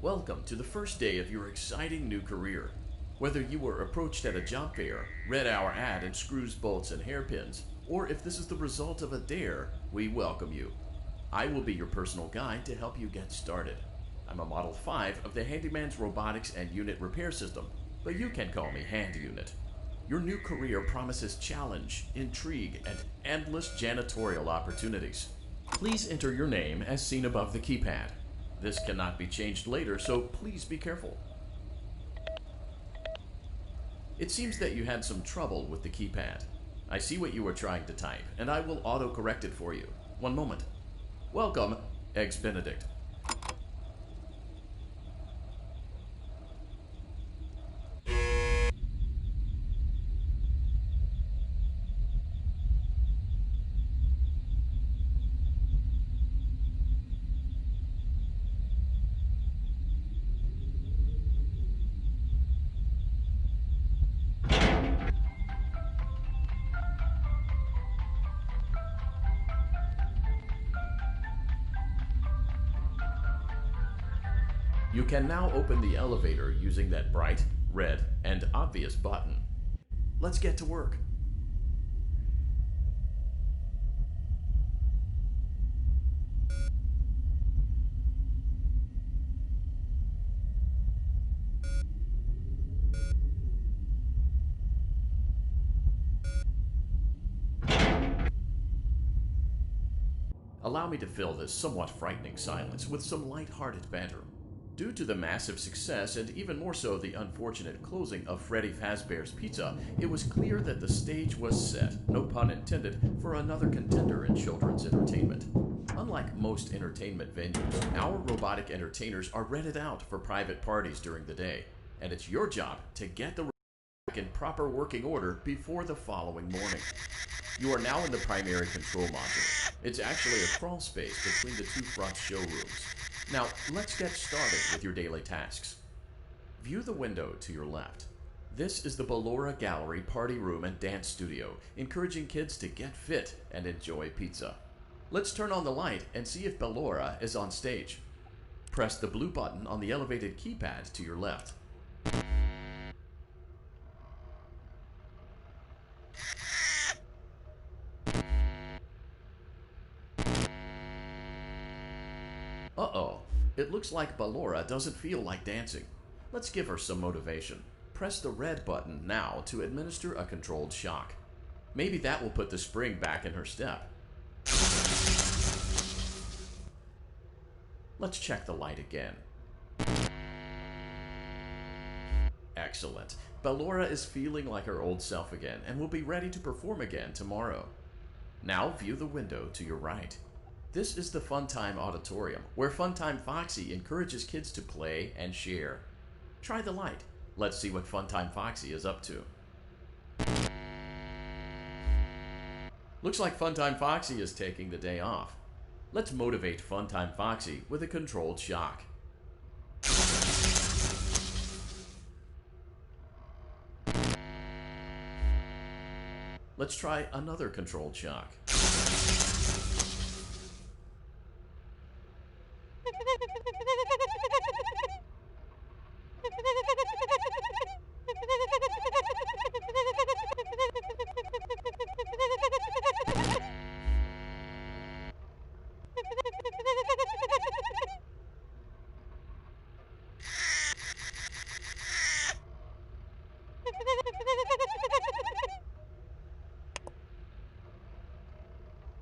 Welcome to the first day of your exciting new career. Whether you were approached at a job fair, read our ad in screws, bolts, and hairpins, or if this is the result of a dare, we welcome you. I will be your personal guide to help you get started. I'm a Model 5 of the Handyman's Robotics and Unit Repair System, but you can call me Hand Unit. Your new career promises challenge, intrigue, and endless janitorial opportunities. Please enter your name as seen above the keypad. This cannot be changed later, so please be careful. It seems that you had some trouble with the keypad. I see what you were trying to type, and I will auto-correct it for you. One moment. Welcome, Eggs Benedict. You can now open the elevator using that bright, red, and obvious button. Let's get to work. Allow me to fill this somewhat frightening silence with some light-hearted banter. Due to the massive success, and even more so the unfortunate closing of Freddy Fazbear's Pizza, it was clear that the stage was set, no pun intended, for another contender in children's entertainment. Unlike most entertainment venues, our robotic entertainers are rented out for private parties during the day, and it's your job to get the robotic in proper working order before the following morning. You are now in the primary control module. It's actually a crawl space between the two front showrooms. Now, let's get started with your daily tasks. View the window to your left. This is the Ballora Gallery Party Room and Dance Studio, encouraging kids to get fit and enjoy pizza. Let's turn on the light and see if Ballora is on stage. Press the blue button on the elevated keypad to your left. Uh-oh, it looks like Ballora doesn't feel like dancing. Let's give her some motivation. Press the red button now to administer a controlled shock. Maybe that will put the spring back in her step. Let's check the light again. Excellent. Ballora is feeling like her old self again and will be ready to perform again tomorrow. Now view the window to your right. This is the Funtime Auditorium, where Funtime Foxy encourages kids to play and share. Try the light. Let's see what Funtime Foxy is up to. Looks like Funtime Foxy is taking the day off. Let's motivate Funtime Foxy with a controlled shock. Let's try another controlled shock.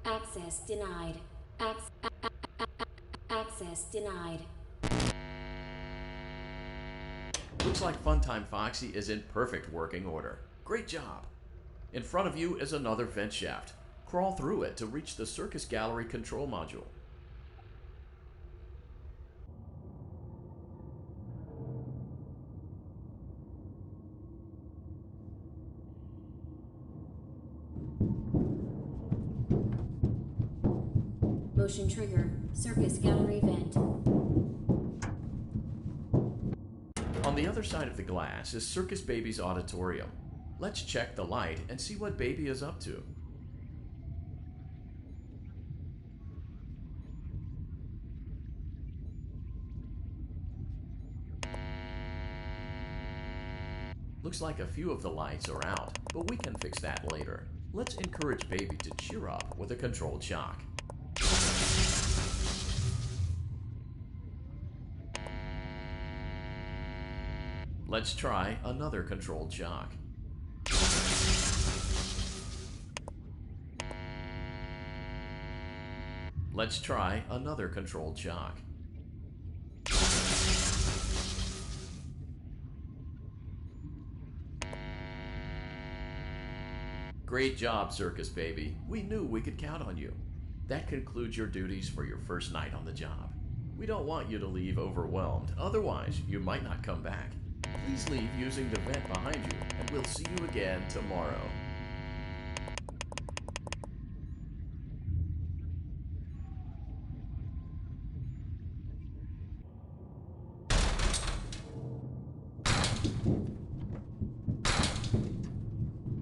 Access denied. Access denied. Looks like Funtime Foxy is in perfect working order. Great job! In front of you is another vent shaft. Crawl through it to reach the Circus Gallery control module. Motion trigger. Circus Gallery vent. On the other side of the glass is Circus Baby's auditorium. Let's check the light and see what Baby is up to. Looks like a few of the lights are out, but we can fix that later. Let's encourage Baby to cheer up with a controlled shock. Let's try another controlled shock. Let's try another controlled shock. Great job, Circus Baby. We knew we could count on you. That concludes your duties for your first night on the job. We don't want you to leave overwhelmed, otherwise you might not come back. Please leave using the vent behind you, and we'll see you again tomorrow.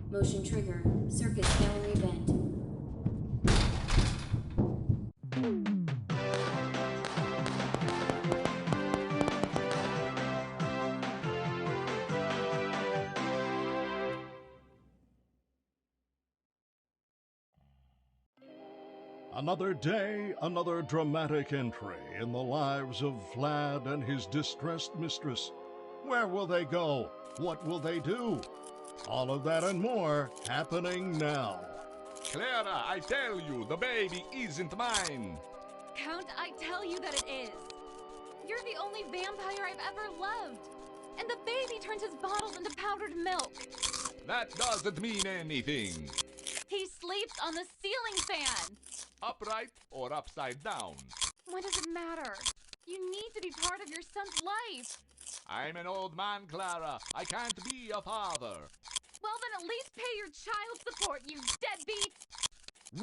Motion trigger. Circus gallery vent. Another day, another dramatic entry in the lives of Vlad and his distressed mistress. Where will they go? What will they do? All of that and more happening now. Clara, I tell you, the baby isn't mine. Count, I tell you that it is. You're the only vampire I've ever loved. And the baby turns his bottles into powdered milk. That doesn't mean anything. He sleeps on the ceiling fan. Upright or upside down? What does it matter? You need to be part of your son's life. I'm an old man, Clara. I can't be a father. Well, then at least pay your child support, you deadbeat.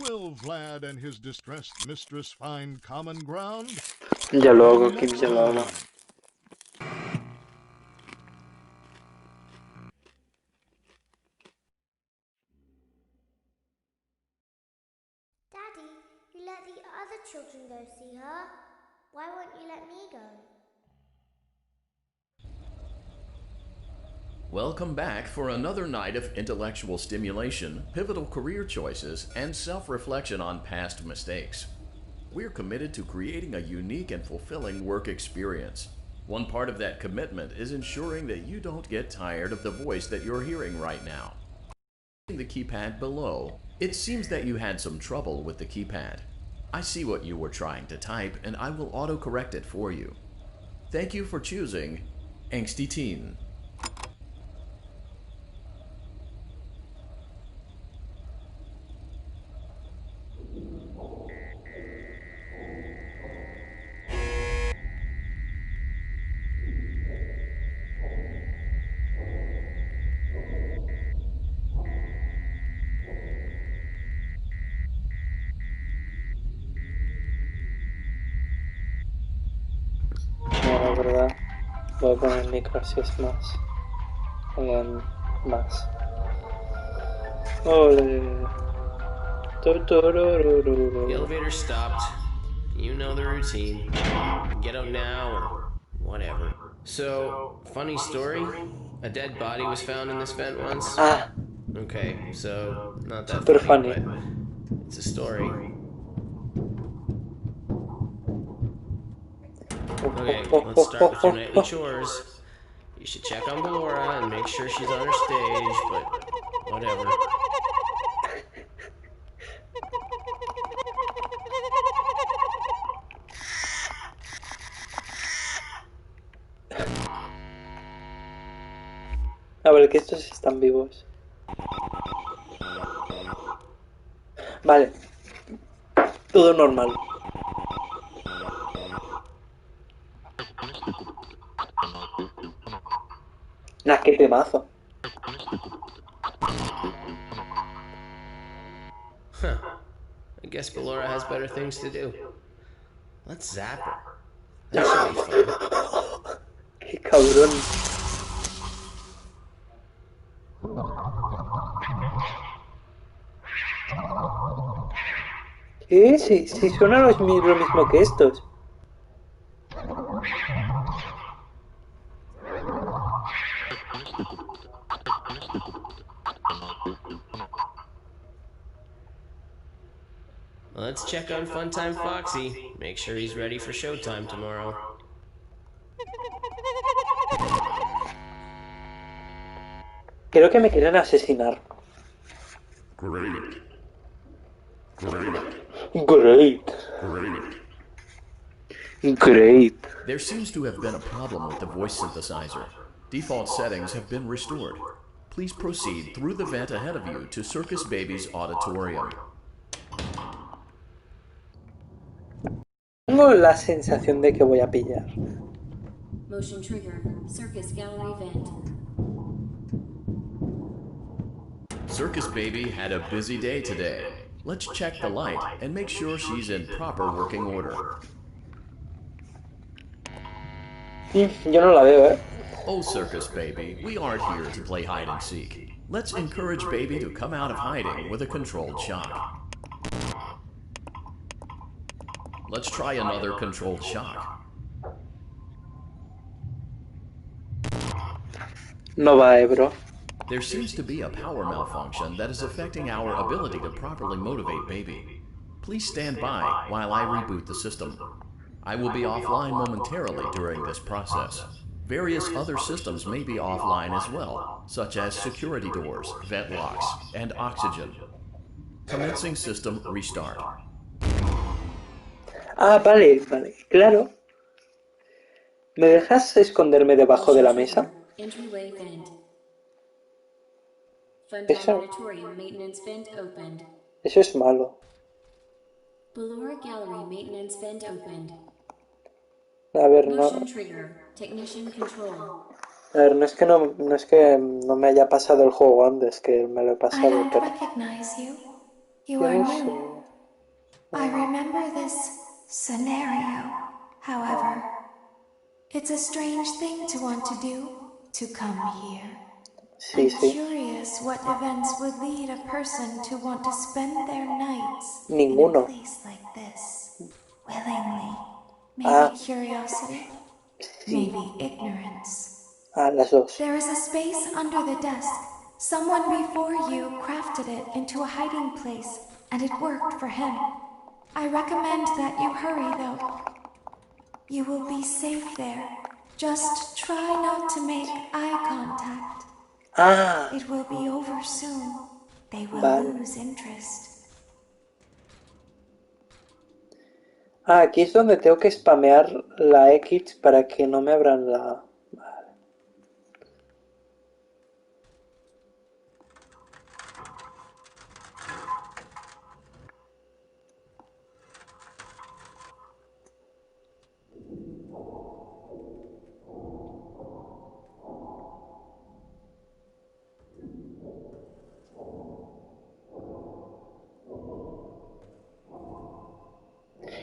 Will Vlad and his distressed mistress find common ground? Ya lo hago, Kim, ya lo hago. Daddy, you let the other children go see her. Why won't you let me go? Welcome back for another night of intellectual stimulation, pivotal career choices, and self-reflection on past mistakes. We're committed to creating a unique and fulfilling work experience. One part of that commitment is ensuring that you don't get tired of the voice that you're hearing right now. The keypad below, it seems that you had some trouble with the keypad. I see what you were trying to type, and I will auto-correct it for you. Thank you for choosing Angsty Teen. No, la verdad, voy a poner micro si es más. Más. Ole. The elevator stopped. You know the routine. Get out now or whatever. So, funny story. A dead body was found in this vent once. Ah, Okay, so not that super funny, funny. but it's a story. Okay, let's start with your nightly chores. You should check on Ballora and make sure she's on her stage, but whatever. A ver, que estos están vivos. Vale. Todo normal. Nah, qué temazo. Huh. I guess Ballora has better things to do. Let's zap her. That should be fun. Qué cabrón. ¿Qué? Si suena lo mismo que estos. Let's check on Funtime Foxy. Make sure he's ready for showtime tomorrow. Creo que me quieren asesinar. Great. Great. Great. Great. Great. There seems to have been a problem with the voice synthesizer. Default settings have been restored. Please proceed through the vent ahead of you to Circus Baby's auditorium. Tengo la sensación de que voy a pillar. Motion trigger. Circus gallery vent. Circus Baby had a busy day today. Let's check the light and make sure she's in proper working order. Yo no la veo, ¿eh? Oh, Circus Baby, we aren't here to play hide and seek. Let's encourage Baby to come out of hiding with a controlled shock. Let's try another controlled shock. No va, bro. There seems to be a power malfunction that is affecting our ability to properly motivate Baby. Please stand by while I reboot the system. I will be offline momentarily during this process. Various other systems may be offline as well, such as security doors, vent locks, and oxygen. Commencing system restart. Ah, vale, vale, claro. ¿Me dejas esconderme debajo de la mesa? Entryway vent. Funtime Eso, auditorium maintenance vent opened. eso es malo. Ballora gallery maintenance vent opened. A ver, no. Motion trigger. Technician control. A ver, no es que no me haya pasado el juego antes, que me lo he I pasado, don't pero recognize you. You yo are no new. sé. I remember this scenario. However, it's a strange thing to want to do, to come here. Sí, I'm sí. curious what events would lead a person to want to spend their nights Ninguno. in a place like this, willingly. Maybe Ah. curiosity, Sí. maybe ignorance. Ah, las dos. There is a space under the desk. Someone before you crafted it into a hiding place, and it worked for him. I recommend that you hurry, though. You will be safe there. Just try not to make eye contact. Ah, It will be over soon. They will vale. lose interest. Ah, aquí es donde tengo que spamear la X para que no me abran la... Vale.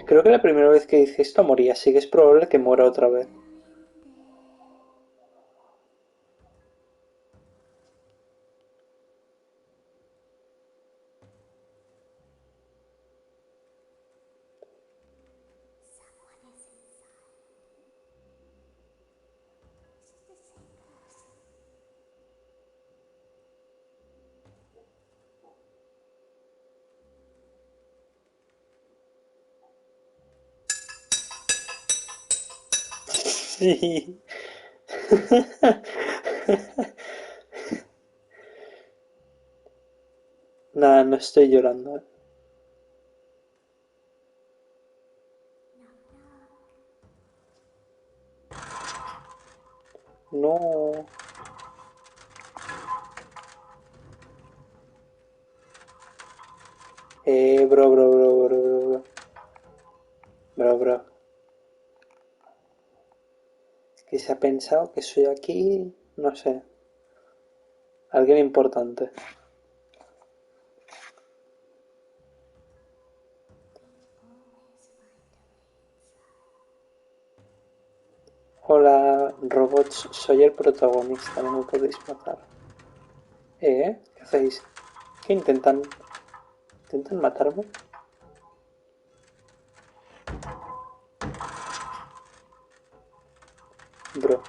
Creo que la primera vez que hice esto moría, así que es probable que muera otra vez. Sí. Nada, no estoy llorando. No. Bro. Bro. Es que se ha pensado que soy aquí, no sé, alguien importante. Hola, robots, soy el protagonista, no me podéis matar. ¿Qué hacéis? ¿Qué intentan? ¿Intentan matarme? Bro.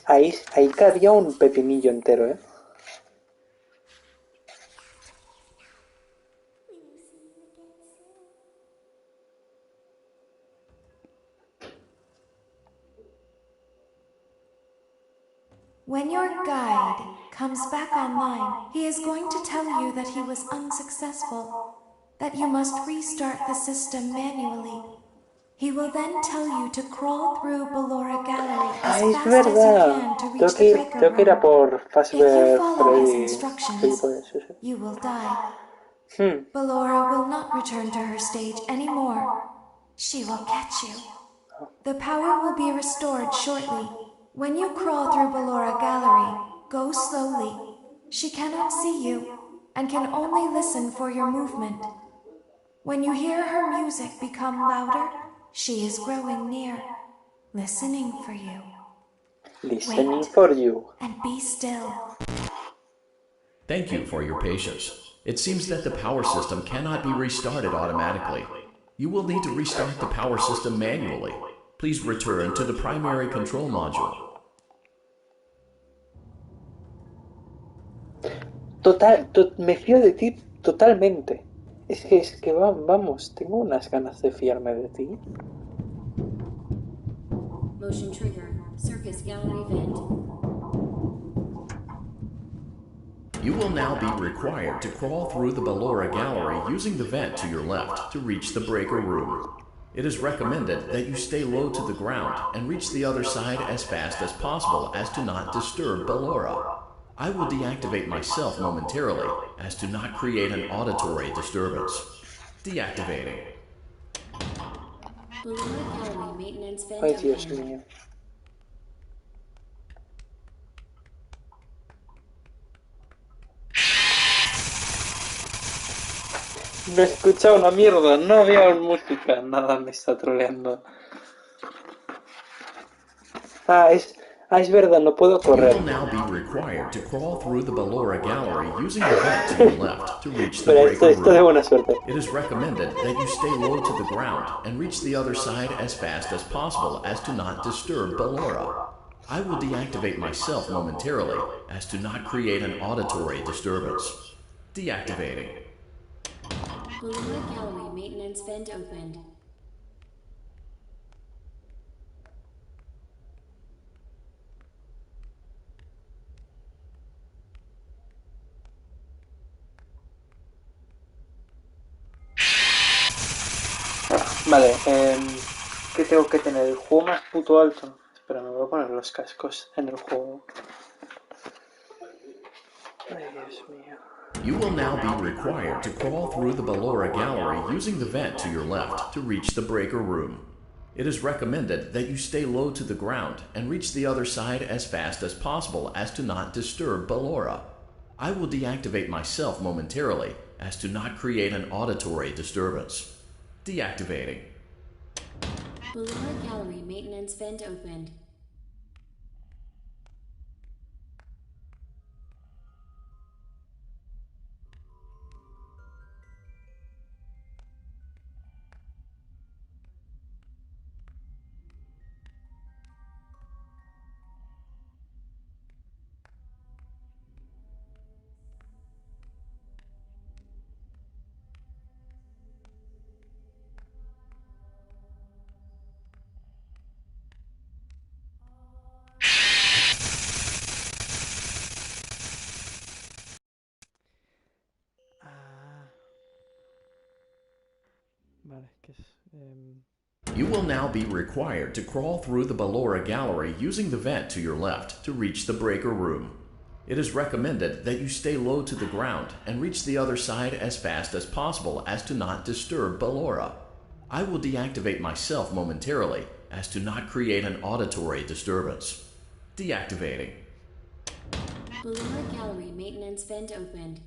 Ahí cabía un pepinillo entero, ¿eh? When your guide comes back online, he is going to tell you that he was unsuccessful, that you must restart the system manually. He will then tell you to crawl through Ballora Gallery as Es fast as you verdad. can to reach the breaker Tengo que ir a room. por If you Fazbear follow his Freddy. instructions, Sí. you will die. Ballora will not return to her stage anymore. She will catch you. The power will be restored shortly. When you crawl through Ballora Gallery, go slowly. She cannot see you, and can only listen for your movement. When you hear her music become louder, she is growing near, listening for you. Listening Wait, for you. and be still. Thank you for your patience. It seems that the power system cannot be restarted automatically. You will need to restart the power system manually. Please return to the primary control module. Me fío de ti totalmente. Es que vamos, tengo unas ganas de fiarme de ti. Motion trigger. Circus gallery vent. You will now be required to crawl through the Ballora Gallery using the vent to your left to reach the breaker room. It is recommended that you stay low to the ground and reach the other side as fast as possible as to not disturb Ballora. I will deactivate myself momentarily as to not create an auditory disturbance. Deactivating. Ballora gallery maintenance vent Ay, Dios open. mío. No he escuchado una mierda, no había música, nada me está troleando. Es verdad, no puedo You correr. will now be required to crawl through the Ballora Gallery using the vent to your left to reach the Pero breaker esto de room. buena suerte. It is recommended that you stay low to the ground and reach the other side as fast as possible as to not disturb Ballora. I will deactivate myself momentarily as to not create an auditory disturbance. Deactivating. Ballora gallery maintenance vent opened. Vale, ¿qué tengo que tener? ¿El juego más puto alto? Espera, me voy a poner los cascos en el juego. Ay, Dios mío. You will now be required to crawl through the Ballora Gallery using the vent to your left to reach the breaker room. It is recommended that you stay low to the ground and reach the other side as fast as possible as to not disturb Ballora. I will deactivate myself momentarily as to not create an auditory disturbance. Deactivating. Ballora gallery maintenance vent opened. Vale, que es... You will now be required to crawl through the Ballora Gallery using the vent to your left to reach the breaker room. It is recommended that you stay low to the ground and reach the other side as fast as possible as to not disturb Ballora. I will deactivate myself momentarily as to not create an auditory disturbance. Deactivating. Ballora gallery maintenance vent opened.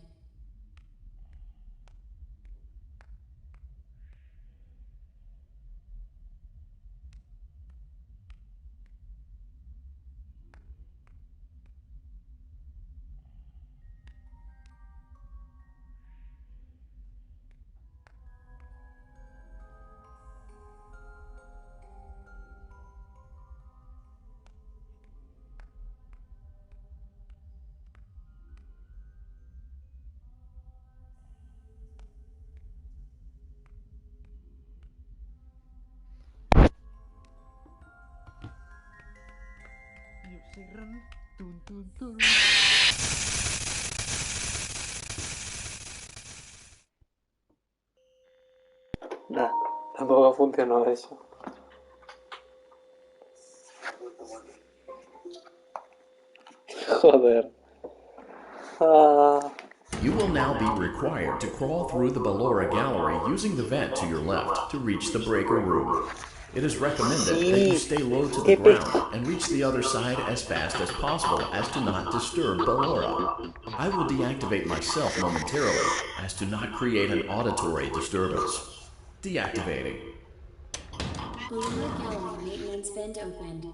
Nah, tampoco funcionó eso. Joder. You will now be required to crawl through the Ballora gallery using the vent to your left to reach the breaker room. It is recommended that you stay low to the ground and reach the other side as fast as possible as to not disturb Ballora. I will deactivate myself momentarily as to not create an auditory disturbance. Deactivating. Ballora gallery maintenance vent opened.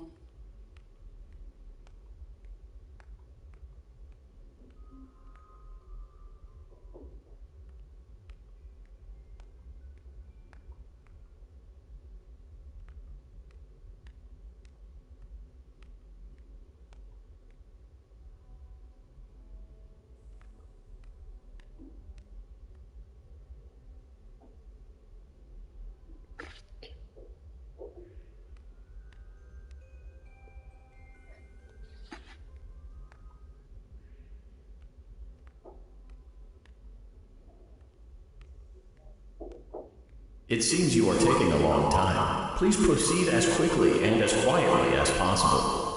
It seems you are taking a long time. Please proceed as quickly and as quietly as possible.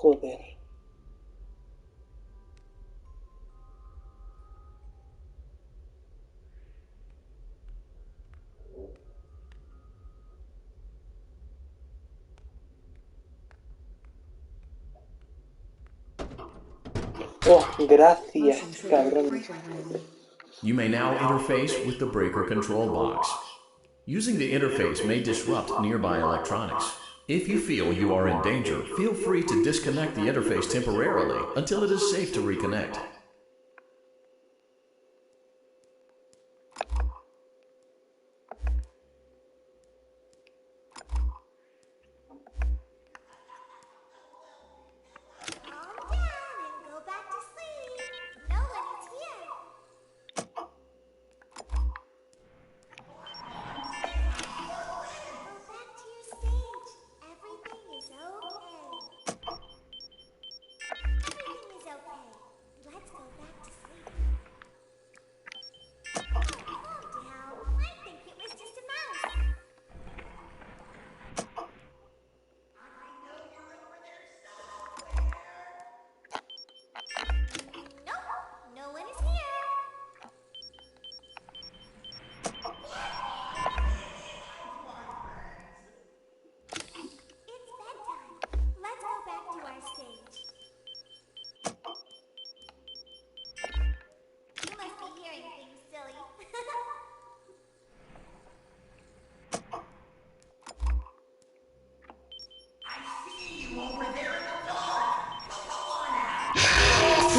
Joder. Oh, gracias, cabrón. You may now interface with the breaker control box. Using the interface may disrupt nearby electronics. If you feel you are in danger, feel free to disconnect the interface temporarily until it is safe to reconnect.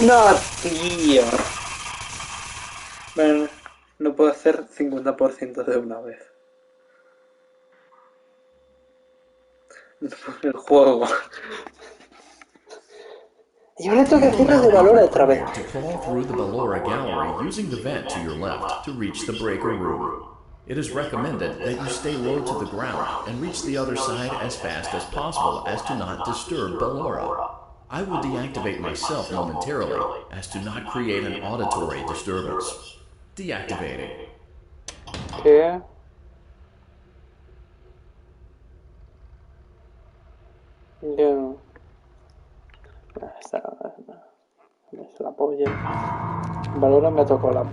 No, tío. Bueno, no puedo hacer 50% de una vez. El juego. Y ahora tengo que hacerlo de Ballora otra vez. To crawl through the Ballora gallery using the vent to your left to reach the breaker room. It is recommended that you stay low to the ground and reach the other side as fast as possible as to not disturb Ballora. I will deactivate myself momentarily as to not create an auditory disturbance. Deactivating. ¿Qué? Ya. Esta es la polla. Valora me tocó la polla.